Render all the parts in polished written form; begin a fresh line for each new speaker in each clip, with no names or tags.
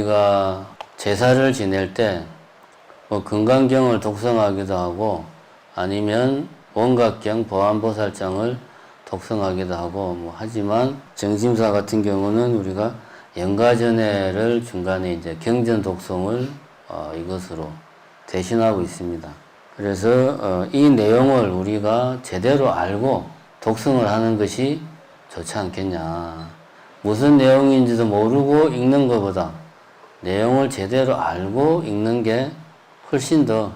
우리가 제사를 지낼 때 뭐 금강경을 독성하기도 하고 아니면 원각경 보안보살장을 독성하기도 하고 뭐 하지만 정심사 같은 경우는 우리가 연가전해를 중간에 이제 경전 독성을 이것으로 대신하고 있습니다. 그래서 이 내용을 우리가 제대로 알고 독성을 하는 것이 좋지 않겠냐. 무슨 내용인지도 모르고 읽는 것보다 내용을 제대로 알고 읽는 게 훨씬 더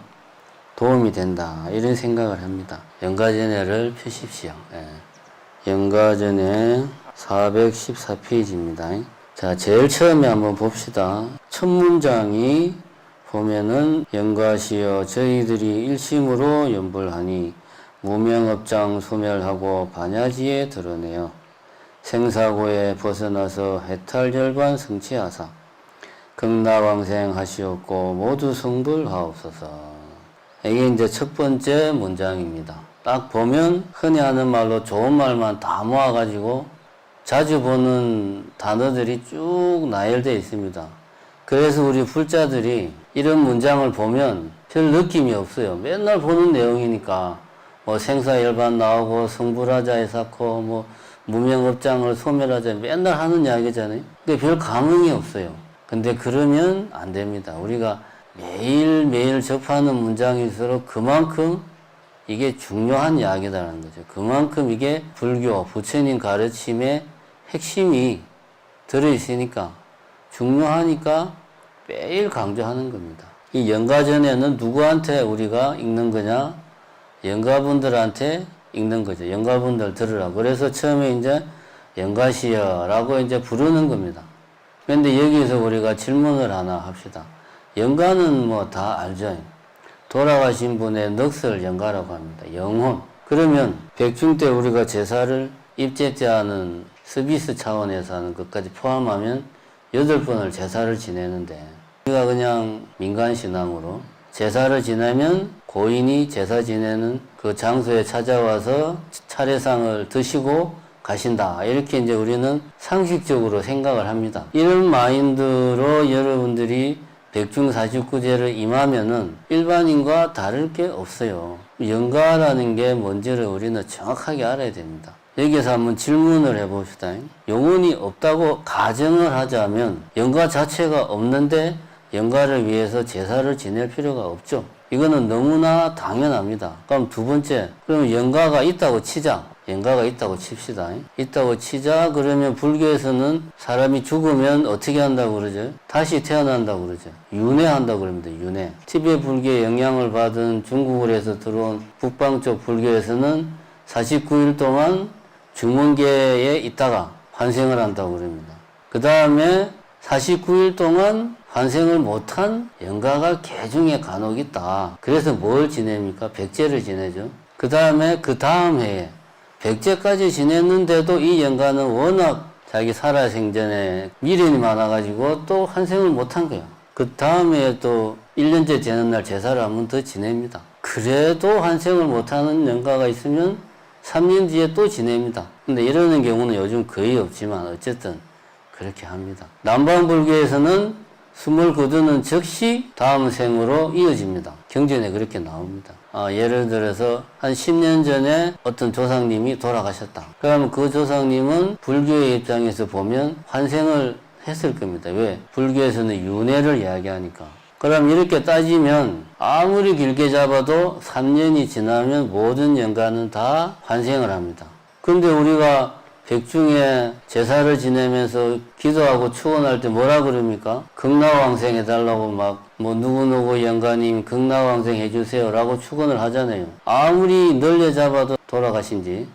도움이 된다. 이런 생각을 합니다. 연가전해를 펴십시오. 예. 연가전해 414페이지입니다. 자, 제일 처음에 한번 봅시다. 첫 문장이 보면은 연가시여 저희들이 일심으로 연불하니 무명업장 소멸하고 반야지에 드러내어 생사고에 벗어나서 해탈열반 성취하사 극락왕생 하시옵고 모두 성불하옵소서. 이게 이제 첫 번째 문장입니다. 딱 보면 흔히 하는 말로 좋은 말만 다 모아가지고 자주 보는 단어들이 쭉 나열되어 있습니다. 그래서 우리 불자들이 이런 문장을 보면 별 느낌이 없어요. 맨날 보는 내용이니까 뭐 생사열반 나오고 성불하자 해사코 뭐 무명업장을 소멸하자 맨날 하는 이야기잖아요. 근데 별 감흥이 없어요. 근데 그러면 안 됩니다. 우리가 매일매일 접하는 문장일수록 그만큼 이게 중요한 이야기다라는 거죠. 그만큼 이게 불교, 부처님 가르침의 핵심이 들어있으니까 중요하니까 매일 강조하는 겁니다. 이 연가전에는 누구한테 우리가 읽는 거냐? 연가분들한테 읽는 거죠. 연가분들 들으라고. 그래서 처음에 이제 연가시여라고 이제 부르는 겁니다. 그런데 여기서 우리가 질문을 하나 합시다. 연가는 뭐 다 알죠. 돌아가신 분의 넋을 연가라고 합니다. 영혼. 그러면 백중 때 우리가 제사를 입제 때 하는 서비스 차원에서 하는 것까지 포함하면 8번을 제사를 지내는데 우리가 그냥 민간신앙으로 제사를 지내면 고인이 제사 지내는 그 장소에 찾아와서 차례상을 드시고 가신다. 이렇게 이제 우리는 상식적으로 생각을 합니다. 이런 마인드로 여러분들이 백중 49제를 임하면은 일반인과 다를 게 없어요. 연가라는 게 뭔지를 우리는 정확하게 알아야 됩니다. 여기에서 한번 질문을 해봅시다. 영혼이 없다고 가정을 하자면 연가 자체가 없는데 연가를 위해서 제사를 지낼 필요가 없죠. 이거는 너무나 당연합니다. 그럼 두 번째, 그럼 연가가 있다고 치자. 연가가 있다고 칩시다. 있다고 치자. 그러면 불교에서는 사람이 죽으면 어떻게 한다고 그러죠? 다시 태어난다고 그러죠. 윤회한다고 그럽니다. 윤회. 티베트 불교의 영향을 받은 중국에서 들어온 북방 쪽 불교에서는 49일 동안 중원계에 있다가 환생을 한다고 그럽니다. 그 다음에 49일 동안 환생을 못한 연가가 개중에 간혹 있다. 그래서 뭘 지냅니까? 백제를 지내죠. 그 다음에 그 다음 해에 백제까지 지냈는데도 이 연가는 워낙 자기 살아생전에 미련이 많아가지고 또 환생을 못한 거야. 그 다음에 또 1년째 되는 날 제사를 한 번 더 지냅니다. 그래도 환생을 못하는 연가가 있으면 3년 뒤에 또 지냅니다. 근데 이러는 경우는 요즘 거의 없지만 어쨌든 그렇게 합니다. 남방불교에서는 숨을 거두는 즉시 다음 생으로 이어집니다. 경전에 그렇게 나옵니다. 예를 들어서 한 10년 전에 어떤 조상님이 돌아가셨다. 그러면 그 조상님은 불교의 입장에서 보면 환생을 했을 겁니다. 왜? 불교에서는 윤회를 이야기하니까. 그럼 이렇게 따지면 아무리 길게 잡아도 3년이 지나면 모든 연가는 다 환생을 합니다. 근데 우리가 백중에 제사를 지내면서 기도하고 축원할 때 뭐라 그럽니까? 극락왕생 해달라고 막 뭐 누구누구 영가님 극락왕생 해주세요 라고 축원을 하잖아요. 아무리 늘려 잡아도 돌아가신 지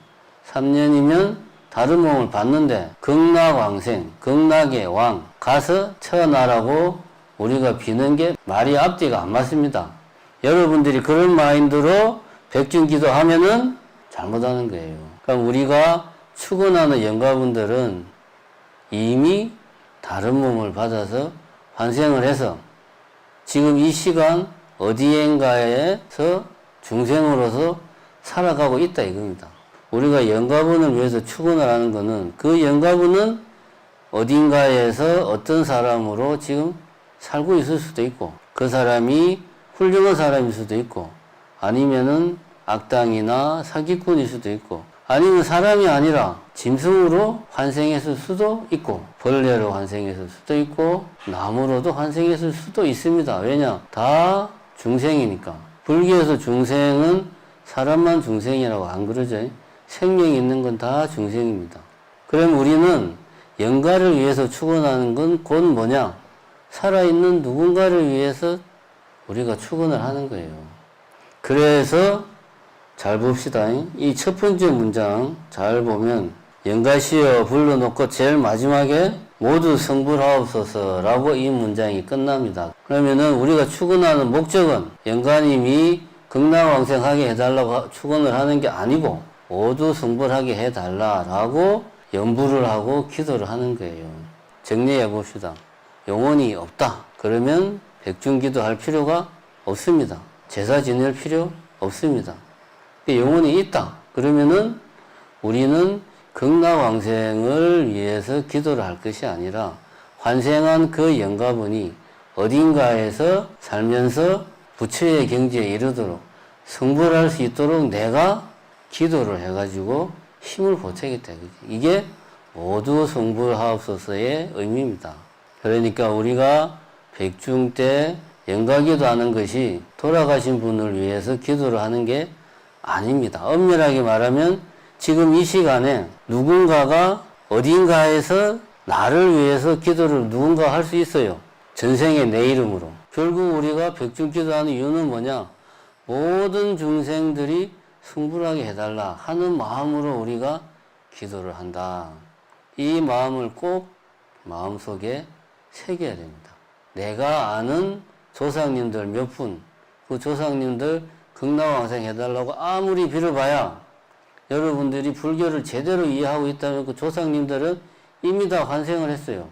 3년이면 다른 몸을 받는데 극락왕생, 극락의 왕 가서 태어나라고 우리가 비는 게 말이 앞뒤가 안 맞습니다. 여러분들이 그런 마인드로 백중 기도하면은 잘못하는 거예요. 그럼 우리가 축원하는 영가분들은 이미 다른 몸을 받아서 환생을 해서 지금 이 시간 어디엔가에서 중생으로서 살아가고 있다 이겁니다. 우리가 영가분을 위해서 축원을 하는 것은 그 영가분은 어딘가에서 어떤 사람으로 지금 살고 있을 수도 있고, 그 사람이 훌륭한 사람일 수도 있고, 아니면은 악당이나 사기꾼일 수도 있고, 아니면 사람이 아니라 짐승으로 환생했을 수도 있고, 벌레로 환생했을 수도 있고, 나무로도 환생했을 수도 있습니다. 왜냐? 다 중생이니까. 불교에서 중생은 사람만 중생이라고 안 그러죠. 생명이 있는 건 다 중생입니다. 그럼 우리는 영가를 위해서 축원하는 건 곧 뭐냐? 살아있는 누군가를 위해서 우리가 축원을 하는 거예요. 그래서 잘 봅시다. 이 첫 번째 문장 잘 보면 영가시여 불러놓고 제일 마지막에 모두 성불하옵소서라고 이 문장이 끝납니다. 그러면은 우리가 축원하는 목적은 영가님이 극락왕생하게 해달라고 축원을 하는 게 아니고 모두 성불하게 해달라라고 연부를 하고 기도를 하는 거예요. 정리해 봅시다. 영혼이 없다. 그러면 백중기도 할 필요가 없습니다. 제사 지낼 필요 없습니다. 영혼이 있다. 그러면은 우리는 극락왕생을 위해서 기도를 할 것이 아니라 환생한 그 영가분이 어딘가에서 살면서 부처의 경지에 이르도록 성불할 수 있도록 내가 기도를 해가지고 힘을 보태겠다. 이게 모두 성불하옵소서의 의미입니다. 그러니까 우리가 백중 때 영가기도 하는 것이 돌아가신 분을 위해서 기도를 하는 게 아닙니다. 엄밀하게 말하면 지금 이 시간에 누군가가 어딘가에서 나를 위해서 기도를 누군가 할 수 있어요. 전생에 내 이름으로. 결국 우리가 백중 기도하는 이유는 뭐냐? 모든 중생들이 성불하게 해달라 하는 마음으로 우리가 기도를 한다. 이 마음을 꼭 마음속에 새겨야 됩니다. 내가 아는 조상님들 몇 분, 그 조상님들 극락왕생 해달라고 아무리 빌어봐야 여러분들이 불교를 제대로 이해하고 있다면 그 조상님들은 이미 다 환생을 했어요.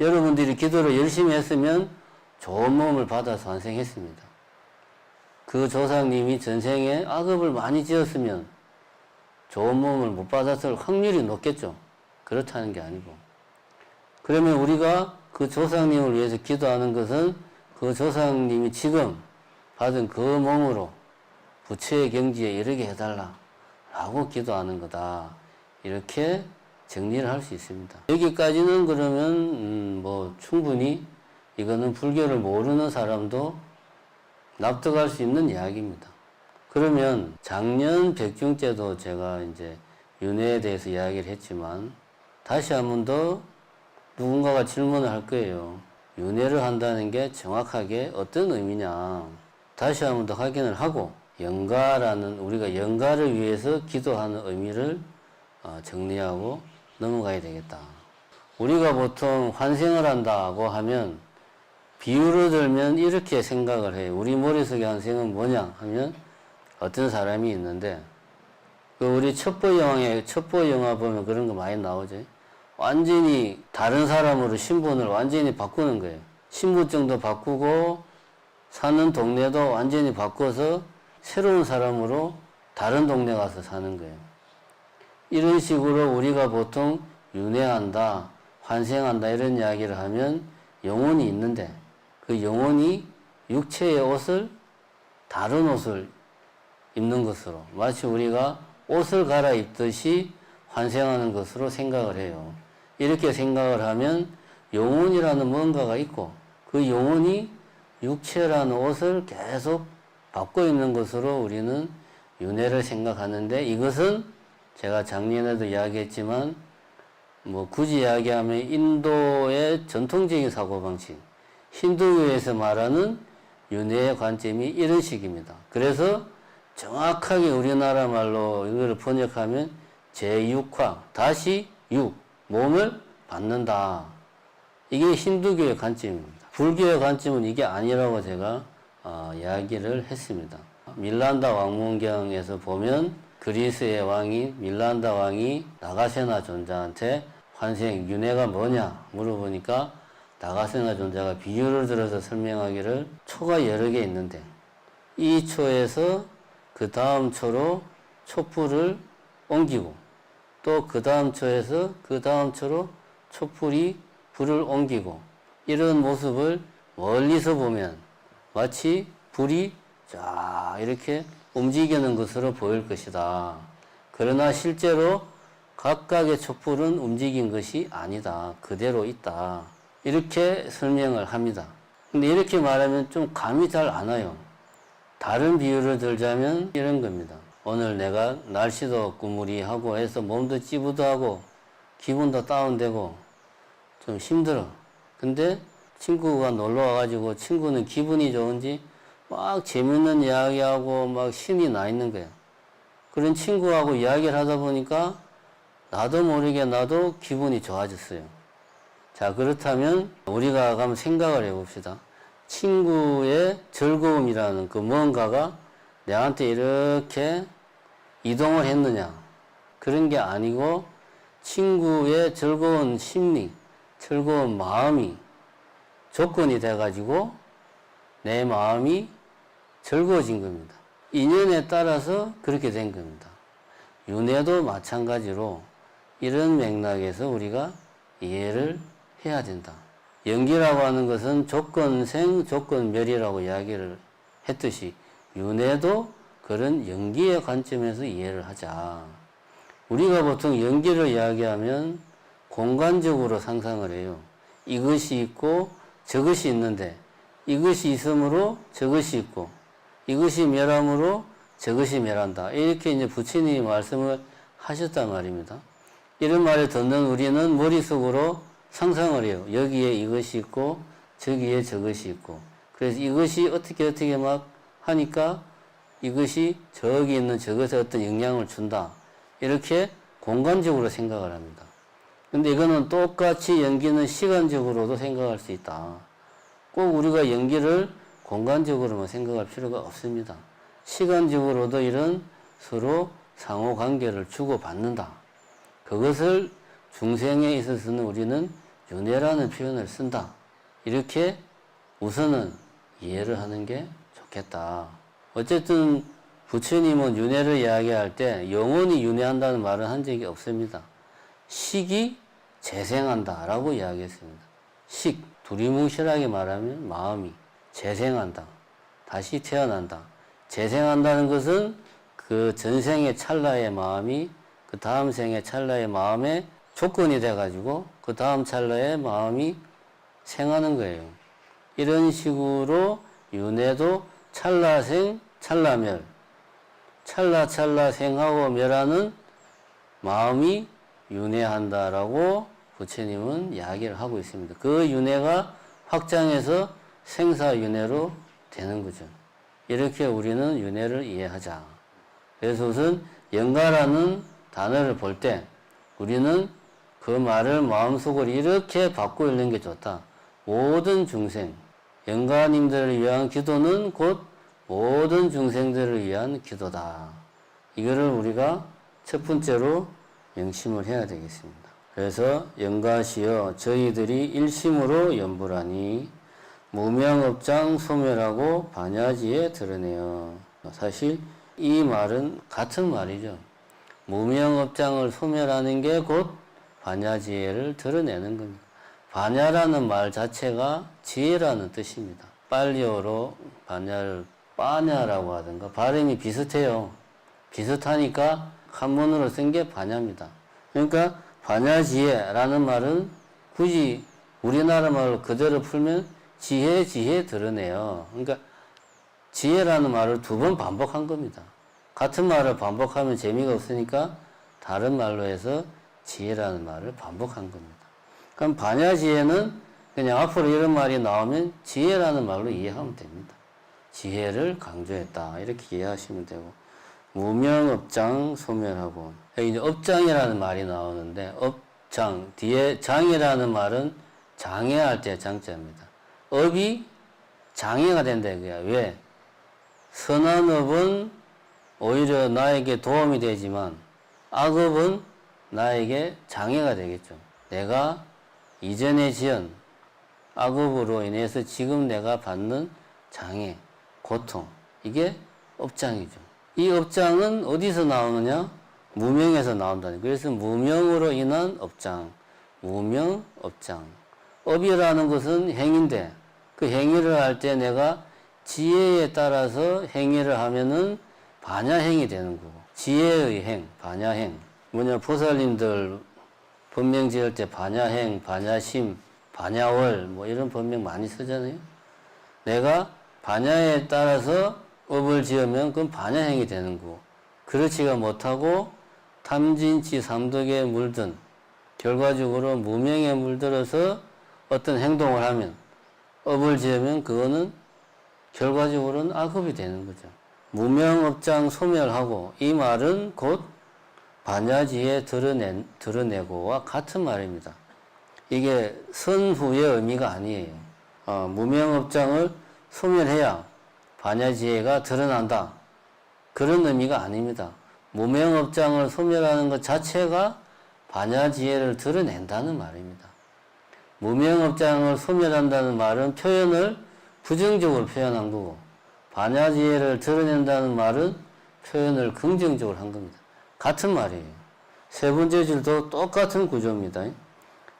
여러분들이 기도를 열심히 했으면 좋은 몸을 받아서 환생했습니다. 그 조상님이 전생에 악업을 많이 지었으면 좋은 몸을 못 받았을 확률이 높겠죠. 그렇다는 게 아니고. 그러면 우리가 그 조상님을 위해서 기도하는 것은 그 조상님이 지금 받은 그 몸으로 부처의 경지에 이르게 해달라 라고 기도하는 거다. 이렇게 정리를 할 수 있습니다. 여기까지는 그러면 뭐 충분히 이거는 불교를 모르는 사람도 납득할 수 있는 이야기입니다. 그러면 작년 백중째도 제가 이제 윤회에 대해서 이야기를 했지만 다시 한 번 더 누군가가 질문을 할 거예요. 윤회를 한다는 게 정확하게 어떤 의미냐. 다시 한 번 더 확인을 하고 영가라는 우리가 영가를 위해서 기도하는 의미를 정리하고 넘어가야 되겠다. 우리가 보통 환생을 한다고 하면 비유를 들면 이렇게 생각을 해요. 우리 머릿속의 환생은 뭐냐 하면 어떤 사람이 있는데 그 우리 첩보 영화 보면 그런 거 많이 나오죠. 완전히 다른 사람으로 신분을 완전히 바꾸는 거예요. 신분증도 바꾸고 사는 동네도 완전히 바꿔서 새로운 사람으로 다른 동네 가서 사는 거예요. 이런 식으로 우리가 보통 윤회한다, 환생한다 이런 이야기를 하면 영혼이 있는데 그 영혼이 육체의 옷을 다른 옷을 입는 것으로 마치 우리가 옷을 갈아입듯이 환생하는 것으로 생각을 해요. 이렇게 생각을 하면 영혼이라는 뭔가가 있고 그 영혼이 육체라는 옷을 계속 받고 있는 것으로 우리는 윤회를 생각하는데 이것은 제가 작년에도 이야기했지만 뭐 굳이 이야기하면 인도의 전통적인 사고방식, 힌두교에서 말하는 윤회의 관점이 이런 식입니다. 그래서 정확하게 우리나라 말로 이거를 번역하면 제6화, 다시 육, 몸을 받는다. 이게 힌두교의 관점입니다. 불교의 관점은 이게 아니라고 제가 이야기를 했습니다. 밀란다 왕문경에서 보면 그리스의 왕이 밀란다 왕이 나가세나 존자한테 환생 윤회가 뭐냐 물어보니까 나가세나 존자가 비유를 들어서 설명하기를 초가 여러 개 있는데 이 초에서 그 다음 초로 촛불을 옮기고 또 그 다음 초에서 그 다음 초로 촛불이 불을 옮기고 이런 모습을 멀리서 보면 마치 불이 쫙 이렇게 움직이는 것으로 보일 것이다. 그러나 실제로 각각의 촛불은 움직인 것이 아니다. 그대로 있다. 이렇게 설명을 합니다. 근데 이렇게 말하면 좀 감이 잘 안 와요. 다른 비유를 들자면 이런 겁니다. 오늘 내가 날씨도 꾸무리하고 해서 몸도 찌부도하고 기분도 다운되고 좀 힘들어. 근데 친구가 놀러 와가지고 친구는 기분이 좋은지 막 재밌는 이야기하고 막 신이 나 있는 거야. 그런 친구하고 이야기를 하다 보니까 나도 모르게 나도 기분이 좋아졌어요. 자, 그렇다면 우리가 한번 생각을 해봅시다. 친구의 즐거움이라는 그 무언가가 내한테 이렇게 이동을 했느냐? 그런 게 아니고 친구의 즐거운 심리, 즐거운 마음이 조건이 돼가지고 내 마음이 즐거워진 겁니다. 인연에 따라서 그렇게 된 겁니다. 윤회도 마찬가지로 이런 맥락에서 우리가 이해를 해야 된다. 연기라고 하는 것은 조건생, 조건멸이라고 이야기를 했듯이 윤회도 그런 연기의 관점에서 이해를 하자. 우리가 보통 연기를 이야기하면 공간적으로 상상을 해요. 이것이 있고 저것이 있는데 이것이 있으므로 저것이 있고 이것이 멸함으로 저것이 멸한다. 이렇게 이제 부처님이 말씀을 하셨단 말입니다. 이런 말을 듣는 우리는 머릿속으로 상상을 해요. 여기에 이것이 있고 저기에 저것이 있고 그래서 이것이 어떻게 막 하니까 이것이 저기 있는 저것에 어떤 영향을 준다. 이렇게 공간적으로 생각을 합니다. 근데 이거는 똑같이 연기는 시간적으로도 생각할 수 있다. 꼭 우리가 연기를 공간적으로만 생각할 필요가 없습니다. 시간적으로도 이런 서로 상호 관계를 주고받는다. 그것을 중생에 있어서는 우리는 윤회라는 표현을 쓴다. 이렇게 우선은 이해를 하는 게 좋겠다. 어쨌든 부처님은 윤회를 이야기할 때 영원히 윤회한다는 말은 한 적이 없습니다. 식이 재생한다 라고 이야기했습니다. 식, 두리뭉실하게 말하면 마음이 재생한다. 다시 태어난다. 재생한다는 것은 그 전생의 찰나의 마음이 그 다음 생의 찰나의 마음에 조건이 돼가지고 그 다음 찰나의 마음이 생하는 거예요. 이런 식으로 윤회도 찰나생, 찰나멸, 찰나 생하고 멸하는 마음이 윤회한다라고 부처님은 이야기를 하고 있습니다. 그 윤회가 확장해서 생사윤회로 되는 거죠. 이렇게 우리는 윤회를 이해하자. 그래서 우선 영가라는 단어를 볼 때 우리는 그 말을 마음속으로 이렇게 받고 있는 게 좋다. 모든 중생, 영가님들을 위한 기도는 곧 모든 중생들을 위한 기도다. 이거를 우리가 첫 번째로 명심을 해야 되겠습니다. 그래서 영가시여 저희들이 일심으로 연불하니 무명업장 소멸하고 반야지에 드러내어. 사실 이 말은 같은 말이죠. 무명업장을 소멸하는 게 곧 반야지혜를 드러내는 겁니다. 반야라는 말 자체가 지혜라는 뜻입니다. 빨리어로 반야를 빠냐라고 하든가 발음이 비슷해요. 비슷하니까 한문으로 쓴 게 반야입니다. 그러니까 반야지혜라는 말은 굳이 우리나라 말로 그대로 풀면 지혜 드러내요. 그러니까 지혜라는 말을 두 번 반복한 겁니다. 같은 말을 반복하면 재미가 없으니까 다른 말로 해서 지혜라는 말을 반복한 겁니다. 그럼 반야지혜는 그냥 앞으로 이런 말이 나오면 지혜라는 말로 이해하면 됩니다. 지혜를 강조했다. 이렇게 이해하시면 되고. 무명업장 소멸하고. 여기 이제 업장이라는 말이 나오는데, 업장, 뒤에 장이라는 말은 장애할 때 장자입니다. 업이 장애가 된다 이거야. 왜? 선한 업은 오히려 나에게 도움이 되지만 악업은 나에게 장애가 되겠죠. 내가 이전에 지은 악업으로 인해서 지금 내가 받는 장애, 고통, 이게 업장이죠. 이 업장은 어디서 나오느냐? 무명에서 나온다니. 그래서 무명으로 인한 업장, 무명업장. 업이라는 것은 행인데 그 행위를 할 때 내가 지혜에 따라서 행위를 하면은 반야행이 되는 거고, 지혜의 행, 반야행. 뭐냐, 보살님들 법명 지을 때 반야행, 반야심, 반야월 뭐 이런 법명 많이 쓰잖아요. 내가 반야에 따라서 업을 지으면 그건 반야행이 되는 거고, 그렇지가 못하고 탐진치 삼독에 물든, 결과적으로 무명에 물들어서 어떤 행동을 하면, 업을 지으면 그거는 결과적으로는 악업이 되는 거죠. 무명업장 소멸하고, 이 말은 곧 반야지에 드러내고와 같은 말입니다. 이게 선후의 의미가 아니에요. 무명업장을 소멸해야 반야지혜가 드러난다, 그런 의미가 아닙니다. 무명업장을 소멸하는 것 자체가 반야지혜를 드러낸다는 말입니다. 무명업장을 소멸한다는 말은 표현을 부정적으로 표현한 거고, 반야지혜를 드러낸다는 말은 표현을 긍정적으로 한 겁니다. 같은 말이에요. 세 번째 줄도 똑같은 구조입니다.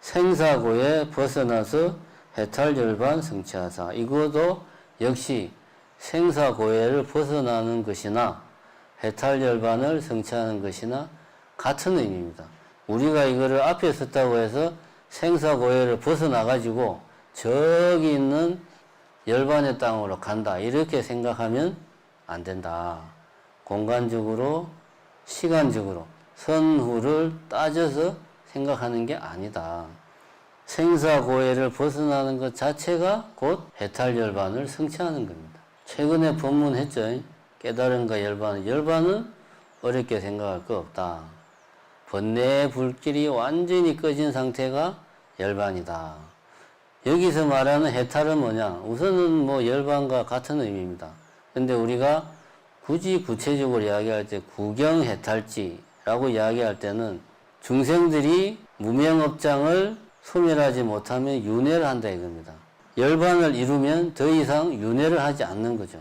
생사고에 벗어나서 해탈열반 성취하사. 이것도 역시 생사고해를 벗어나는 것이나 해탈열반을 성취하는 것이나 같은 의미입니다. 우리가 이거를 앞에 썼다고 해서 생사고해를 벗어나가지고 저기 있는 열반의 땅으로 간다, 이렇게 생각하면 안 된다. 공간적으로, 시간적으로 선후를 따져서 생각하는 게 아니다. 생사고해를 벗어나는 것 자체가 곧 해탈열반을 성취하는 겁니다. 최근에 법문했죠. 깨달음과 열반. 열반은 어렵게 생각할 거 없다. 번뇌의 불길이 완전히 꺼진 상태가 열반이다. 여기서 말하는 해탈은 뭐냐? 우선은 뭐 열반과 같은 의미입니다. 근데 우리가 굳이 구체적으로 이야기할 때 구경해탈지라고 이야기할 때는 중생들이 무명업장을 소멸하지 못하면 윤회를 한다 이겁니다. 열반을 이루면 더 이상 윤회를 하지 않는 거죠.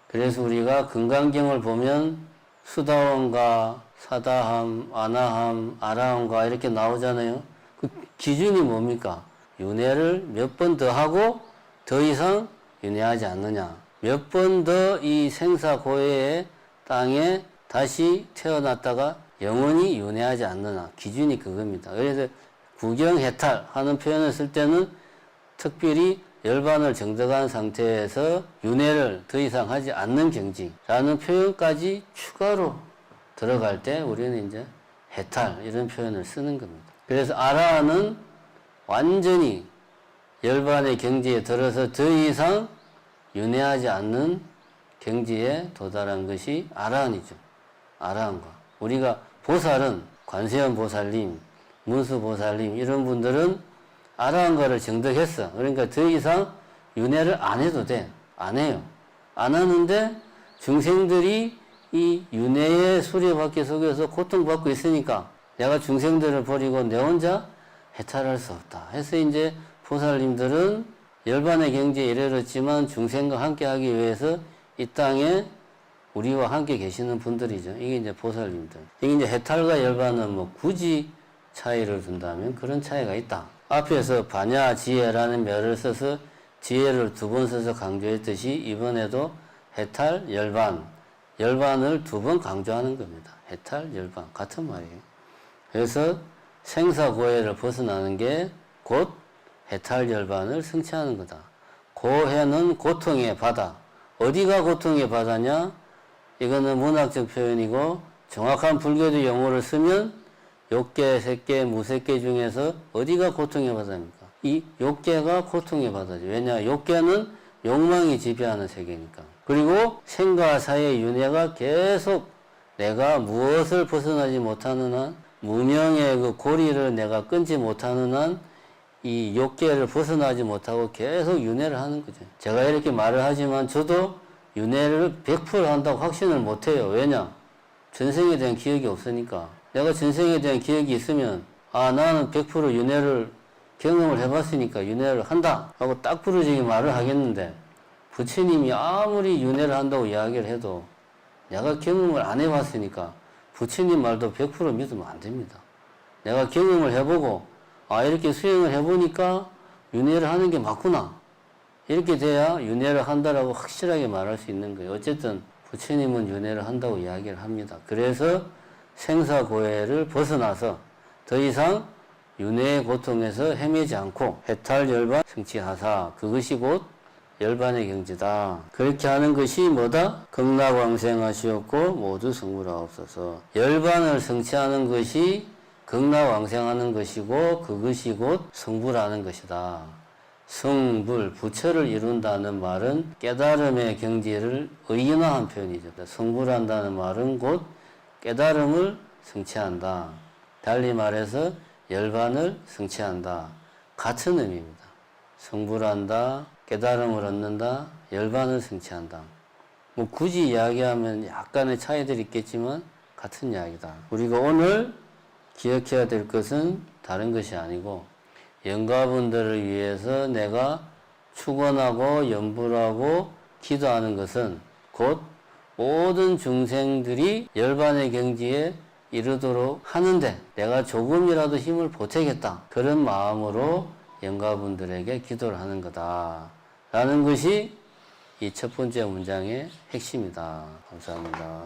그래서 우리가 금강경을 보면 수다원가, 사다함, 아나함, 아라함가 이렇게 나오잖아요. 그 기준이 뭡니까? 윤회를 몇 번 더 하고 더 이상 윤회하지 않느냐. 몇 번 더 이 생사고해의 땅에 다시 태어났다가 영원히 윤회하지 않느냐. 기준이 그겁니다. 그래서 구경해탈 하는 표현을 쓸 때는 특별히 열반을 정득한 상태에서 윤회를 더 이상 하지 않는 경지라는 표현까지 추가로 들어갈 때 우리는 이제 해탈 이런 표현을 쓰는 겁니다. 그래서 아라한은 완전히 열반의 경지에 들어서 더 이상 윤회하지 않는 경지에 도달한 것이 아라한이죠. 아라한과 우리가 보살은 관세음 보살님, 문수 보살님 이런 분들은 아라한과를 정득했어. 그러니까 더 이상 윤회를 안 해도 돼. 안 해요. 안 하는데 중생들이 이 윤회의 수레바퀴 속에서 고통받고 있으니까 내가 중생들을 버리고 내 혼자 해탈할 수 없다 해서 이제 보살님들은 열반의 경지에 이르렀지만 중생과 함께 하기 위해서 이 땅에 우리와 함께 계시는 분들이죠. 이게 이제 보살님들. 이게 이제 해탈과 열반은 뭐 굳이 차이를 둔다면 그런 차이가 있다. 앞에서 반야지혜라는 멸을 써서 지혜를 두 번 써서 강조했듯이 이번에도 해탈, 열반, 열반을 두 번 강조하는 겁니다. 해탈, 열반 같은 말이에요. 그래서 생사고해를 벗어나는 게 곧 해탈, 열반을 성취하는 거다. 고해는 고통의 바다. 어디가 고통의 바다냐? 이거는 문학적 표현이고 정확한 불교의 용어를 쓰면 욕계, 색계, 무색계 중에서 어디가 고통의 바다입니까? 이 욕계가 고통의 바다죠. 왜냐? 욕계는 욕망이 지배하는 세계니까. 그리고 생과 사의 윤회가 계속 내가 무엇을 벗어나지 못하는 한, 무명의 그 고리를 내가 끊지 못하는 한, 이 욕계를 벗어나지 못하고 계속 윤회를 하는 거죠. 제가 이렇게 말을 하지만 저도 윤회를 100% 한다고 확신을 못해요. 왜냐? 전생에 대한 기억이 없으니까. 내가 전생에 대한 기억이 있으면 나는 100% 윤회를 경험을 해봤으니까 윤회를 한다 하고 딱 부러지게 말을 하겠는데 부처님이 아무리 윤회를 한다고 이야기를 해도 내가 경험을 안 해봤으니까 부처님 말도 100% 믿으면 안 됩니다. 내가 경험을 해보고 아, 이렇게 수행을 해보니까 윤회를 하는 게 맞구나. 이렇게 돼야 윤회를 한다라고 확실하게 말할 수 있는 거예요. 어쨌든 부처님은 윤회를 한다고 이야기를 합니다. 그래서 생사고해를 벗어나서 더 이상 윤회의 고통에서 헤매지 않고 해탈열반 성취하사, 그것이 곧 열반의 경지다. 그렇게 하는 것이 뭐다? 극락왕생하시었고 모두 성불하옵소서. 열반을 성취하는 것이 극락왕생하는 것이고 그것이 곧 성불하는 것이다. 성불, 부처를 이룬다는 말은 깨달음의 경지를 의인화한 표현이죠. 성불한다는 말은 곧 깨달음을 성취한다. 달리 말해서 열반을 성취한다. 같은 의미입니다. 성불한다, 깨달음을 얻는다, 열반을 성취한다. 뭐 굳이 이야기하면 약간의 차이들이 있겠지만 같은 이야기다. 우리가 오늘 기억해야 될 것은 다른 것이 아니고 영가분들을 위해서 내가 축원하고 염불하고 기도하는 것은 곧 모든 중생들이 열반의 경지에 이르도록 하는데 내가 조금이라도 힘을 보태겠다. 그런 마음으로 영가분들에게 기도를 하는 거다. 라는 것이 이 첫 번째 문장의 핵심이다. 감사합니다.